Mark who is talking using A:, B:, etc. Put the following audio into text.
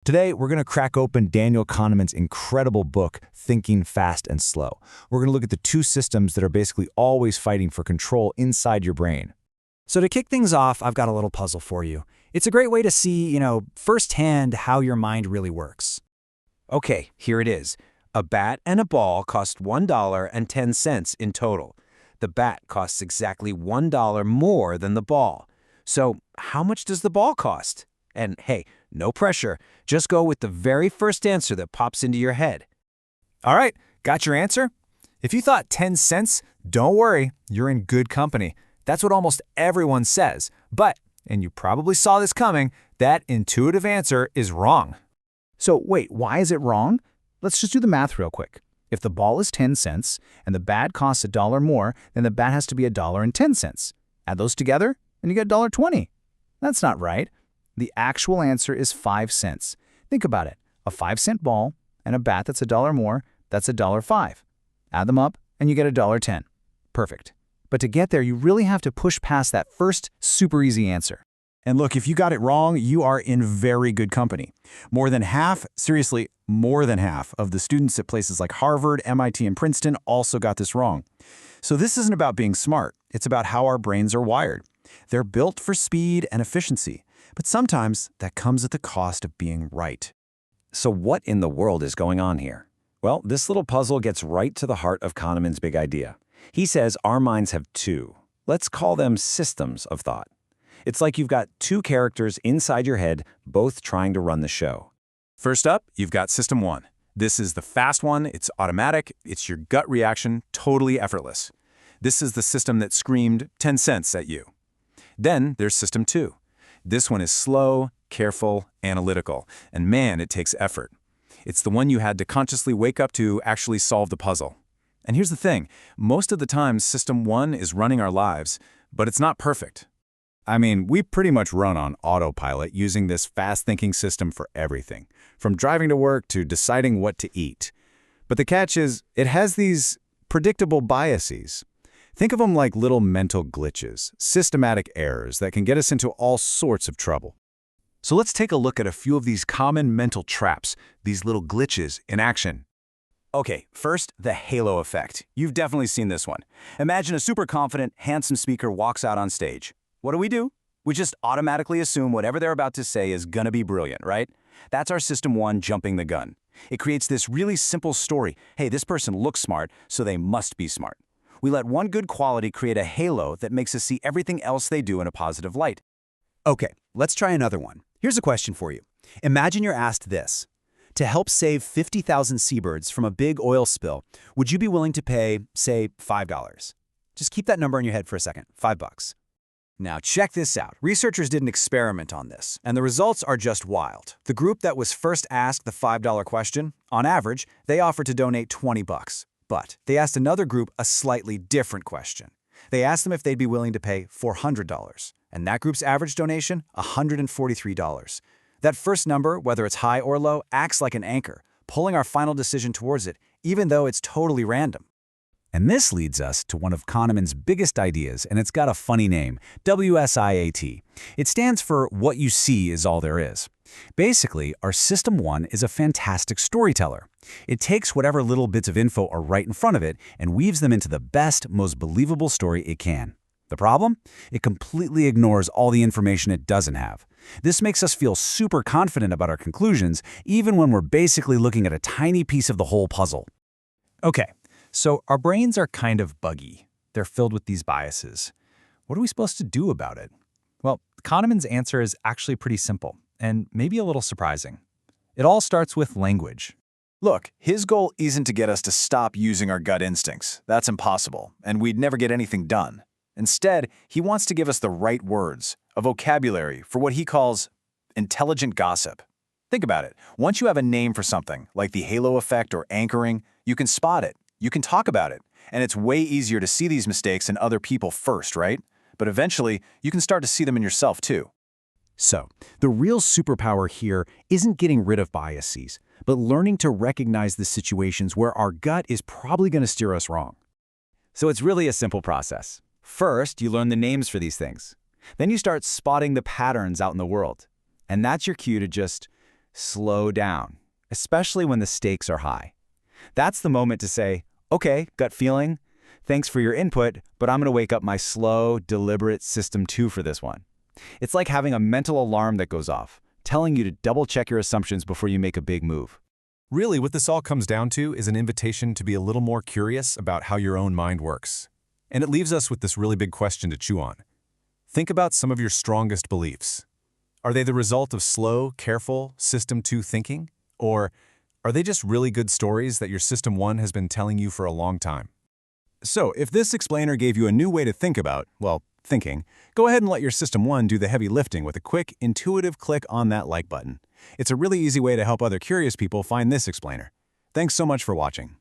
A: Today, we're going to crack open Daniel Kahneman's incredible book, Thinking Fast and Slow. We're going to look at the two systems that are basically always fighting for control inside your brain.
B: So to kick things off, I've got a little puzzle for you. It's a great way to see, firsthand how your mind really works.
C: Okay, here it is. A bat and a ball cost $1.10 in total. The bat costs exactly $1 more than the ball. So how much does the ball cost? And hey, no pressure. Just go with the very first answer that pops into your head.
A: All right, got your answer? If you thought 10 cents, don't worry, you're in good company. That's what almost everyone says. But, and you probably saw this coming, that intuitive answer is wrong.
D: So wait, why is it wrong? Let's just do the math real quick. If the ball is 10 cents and the bat costs $1 more, then the bat has to be $1.10. Add those together and you get $1.20. That's not right. The actual answer is 5 cents. Think about it. A 5-cent ball and a bat that's $1 more, that's $1.05. Add them up and you get $1.10. Perfect. But to get there, you really have to push past that first super easy answer.
E: And look, if you got it wrong, you are in very good company. More than half, seriously, more than half of the students at places like Harvard, MIT, and Princeton also got this wrong. So this isn't about being smart. It's about how our brains are wired. They're built for speed and efficiency. But sometimes that comes at the cost of being right.
C: So what in the world is going on here? Well, this little puzzle gets right to the heart of Kahneman's big idea. He says our minds have two. Let's call them systems of thought. It's like you've got two characters inside your head, both trying to run the show.
E: First up, you've got System 1. This is the fast one. It's automatic. It's your gut reaction, totally effortless. This is the system that screamed 10 cents at you. Then there's System 2. This one is slow, careful, analytical, and man, it takes effort. It's the one you had to consciously wake up to actually solve the puzzle. And here's the thing, most of the time System 1 is running our lives, but it's not perfect. I mean, we pretty much run on autopilot using this fast-thinking system for everything, from driving to work to deciding what to eat. But the catch is, it has these predictable biases. Think of them like little mental glitches, systematic errors that can get us into all sorts of trouble. So let's take a look at a few of these common mental traps, these little glitches in action. Okay, first, the halo effect. You've definitely seen this one. Imagine a super confident, handsome speaker walks out on stage. What do? We just automatically assume whatever they're about to say is gonna be brilliant, right? That's our System 1 jumping the gun. It creates this really simple story. Hey, this person looks smart, so they must be smart. We let one good quality create a halo that makes us see everything else they do in a positive light.
F: Okay, let's try another one. Here's a question for you. Imagine you're asked this. To help save 50,000 seabirds from a big oil spill, would you be willing to pay, say, $5? Just keep that number in your head for a second, $5. Now check this out. Researchers did an experiment on this, and the results are just wild. The group that was first asked the $5 question, on average, they offered to donate $20. But they asked another group a slightly different question. They asked them if they'd be willing to pay $400, and that group's average donation, $143. That first number, whether it's high or low, acts like an anchor, pulling our final decision towards it, even though it's totally random.
D: And this leads us to one of Kahneman's biggest ideas, and it's got a funny name, WSIAT. It stands for What You See Is All There Is. Basically, our System 1 is a fantastic storyteller. It takes whatever little bits of info are right in front of it and weaves them into the best, most believable story it can. The problem? It completely ignores all the information it doesn't have. This makes us feel super confident about our conclusions, even when we're basically looking at a tiny piece of the whole puzzle.
A: Okay, so our brains are kind of buggy. They're filled with these biases. What are we supposed to do about it? Well, Kahneman's answer is actually pretty simple, and maybe a little surprising. It all starts with language.
E: Look, his goal isn't to get us to stop using our gut instincts. That's impossible, and we'd never get anything done. Instead, he wants to give us the right words, a vocabulary for what he calls intelligent gossip. Think about it. Once you have a name for something, like the halo effect or anchoring, you can spot it, you can talk about it, and it's way easier to see these mistakes in other people first, right? But eventually, you can start to see them in yourself too.
D: So, the real superpower here isn't getting rid of biases, but learning to recognize the situations where our gut is probably going to steer us wrong.
A: So it's really a simple process. First, you learn the names for these things. Then you start spotting the patterns out in the world. And that's your cue to just slow down, especially when the stakes are high. That's the moment to say, okay, gut feeling, thanks for your input, but I'm going to wake up my slow, deliberate system 2 for this one. It's like having a mental alarm that goes off, telling you to double-check your assumptions before you make a big move.
E: Really, what this all comes down to is an invitation to be a little more curious about how your own mind works. And it leaves us with this really big question to chew on. Think about some of your strongest beliefs. Are they the result of slow, careful, System 2 thinking? Or are they just really good stories that your System 1 has been telling you for a long time? So, if this explainer gave you a new way to think about, well, thinking, go ahead and let your System 1 do the heavy lifting with a quick, intuitive click on that like button. It's a really easy way to help other curious people find this explainer. Thanks so much for watching.